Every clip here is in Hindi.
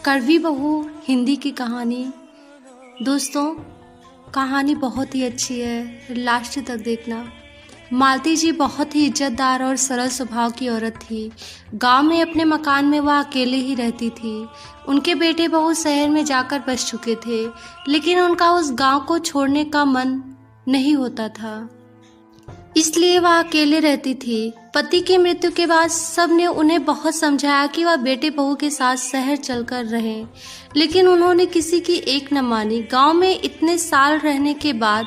कड़वी बहू हिंदी की कहानी। दोस्तों, कहानी बहुत ही अच्छी है, लास्ट तक देखना। मालती जी बहुत ही इज्जतदार और सरल स्वभाव की औरत थी। गांव में अपने मकान में वह अकेले ही रहती थी। उनके बेटे बहू शहर में जाकर बस चुके थे, लेकिन उनका उस गांव को छोड़ने का मन नहीं होता था, इसलिए वह अकेले रहती थी। पति की मृत्यु के बाद सबने उन्हें बहुत समझाया कि वह बेटे बहू के साथ शहर चलकर रहें, लेकिन उन्होंने किसी की एक न मानी। गांव में इतने साल रहने के बाद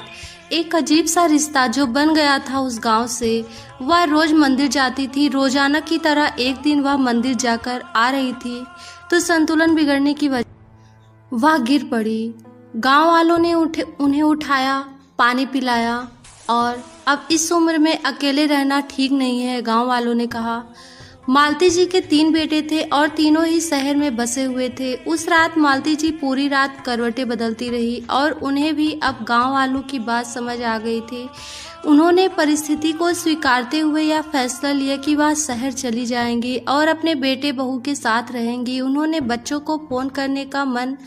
एक अजीब सा रिश्ता जो बन गया था उस गांव से। वह रोज मंदिर जाती थी। रोजाना की तरह एक दिन वह मंदिर जाकर आ रही थी तो संतुलन बिगड़ने की वजह वह गिर पड़ी। गांव वालों ने उन्हें उठाया, पानी पिलाया और अब इस उम्र में अकेले रहना ठीक नहीं है, गांव वालों ने कहा। मालती जी के 3 बेटे थे और तीनों ही शहर में बसे हुए थे। उस रात मालती जी पूरी रात करवटें बदलती रही और उन्हें भी अब गांव वालों की बात समझ आ गई थी। उन्होंने परिस्थिति को स्वीकारते हुए यह फैसला लिया कि वह शहर चली जाएंगी और अपने बेटे बहू के साथ रहेंगी। उन्होंने बच्चों को फोन करने का मन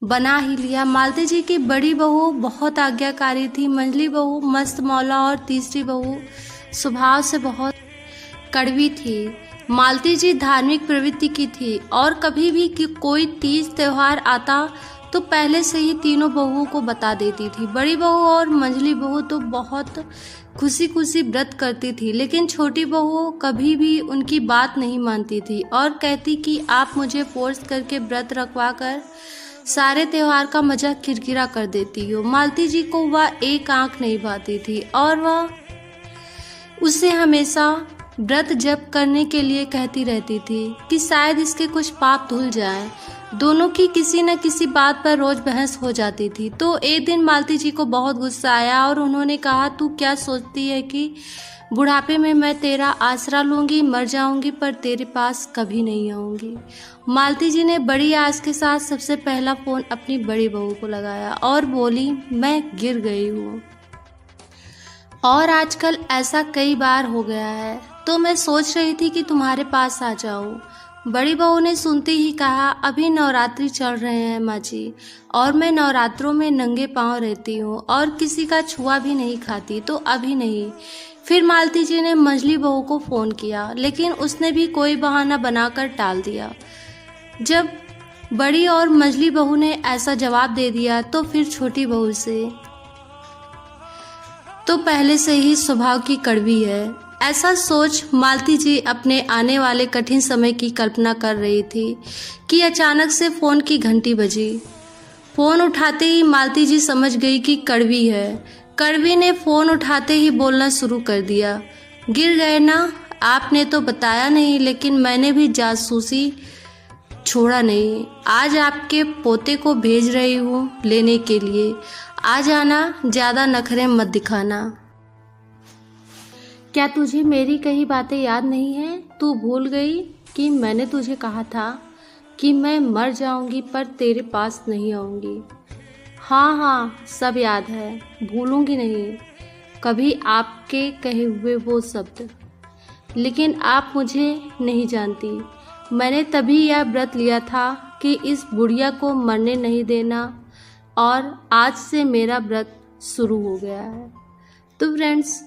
बना ही लिया। मालती जी की बड़ी बहू बहुत आज्ञाकारी थी, मंझली बहू मस्त मौला और तीसरी बहू स्वभाव से बहुत कड़वी थी। मालती जी धार्मिक प्रवृत्ति की थी और कभी भी कि कोई तीज त्योहार आता तो पहले से ही तीनों बहुओं को बता देती थी। बड़ी बहू और मंझली बहू तो बहुत खुशी खुशी व्रत करती थी, लेकिन छोटी बहू कभी भी उनकी बात नहीं मानती थी और कहती कि आप मुझे फोर्स करके व्रत रखवा कर सारे त्योहार का मजा किरकिरा कर देती हो। मालती जी को वह एक आंख नहीं भाती थी और वह उसे हमेशा व्रत जप करने के लिए कहती रहती थी कि शायद इसके कुछ पाप धुल जाएं। दोनों की किसी न किसी बात पर रोज बहस हो जाती थी। तो एक दिन मालती जी को बहुत गुस्सा आया और उन्होंने कहा, तू क्या सोचती है कि बुढ़ापे में मैं तेरा आसरा लूंगी, मर जाऊंगी पर तेरे पास कभी नहीं आऊंगी। मालती जी ने बड़ी आस के साथ सबसे पहला फोन अपनी बड़ी बहू को लगाया और बोली, मैं गिर गई हूँ और आजकल ऐसा कई बार हो गया है, तो मैं सोच रही थी कि तुम्हारे पास आ जाऊं। बड़ी बहू ने सुनते ही कहा, अभी नवरात्रि चल रहे हैं माँ जी, और मैं नवरात्रों में नंगे पांव रहती हूँ और किसी का छुआ भी नहीं खाती, तो अभी नहीं। फिर मालती जी ने मंझली बहू को फोन किया, लेकिन उसने भी कोई बहाना बनाकर टाल दिया। जब बड़ी और मंझली बहू ने ऐसा जवाब दे दिया तो फिर छोटी बहू से तो पहले से ही स्वभाव की कड़वी है। ऐसा सोच मालती जी अपने आने वाले कठिन समय की कल्पना कर रही थी कि अचानक से फोन की घंटी बजी। फोन उठाते ही मालती जी समझ गई कि कड़वी है। कड़वी ने फोन उठाते ही बोलना शुरू कर दिया, गिर गए ना, आपने तो बताया नहीं, लेकिन मैंने भी जासूसी छोड़ा नहीं। आज आपके पोते को भेज रही हूँ लेने के लिए, आ जाना, ज्यादा नखरे मत दिखाना। क्या तुझे मेरी कही बातें याद नहीं है? तू भूल गई कि मैंने तुझे कहा था कि मैं मर जाऊंगी पर तेरे पास नहीं आऊंगी। हाँ हाँ, सब याद है, भूलूंगी नहीं कभी आपके कहे हुए वो शब्द। लेकिन आप मुझे नहीं जानती। मैंने तभी यह व्रत लिया था कि इस बुढ़िया को मरने नहीं देना, और आज से मेरा व्रत शुरू हो गया है। तो फ्रेंड्स,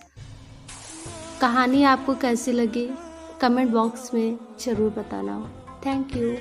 कहानी आपको कैसी लगी कमेंट बॉक्स में ज़रूर बताना। Thank you.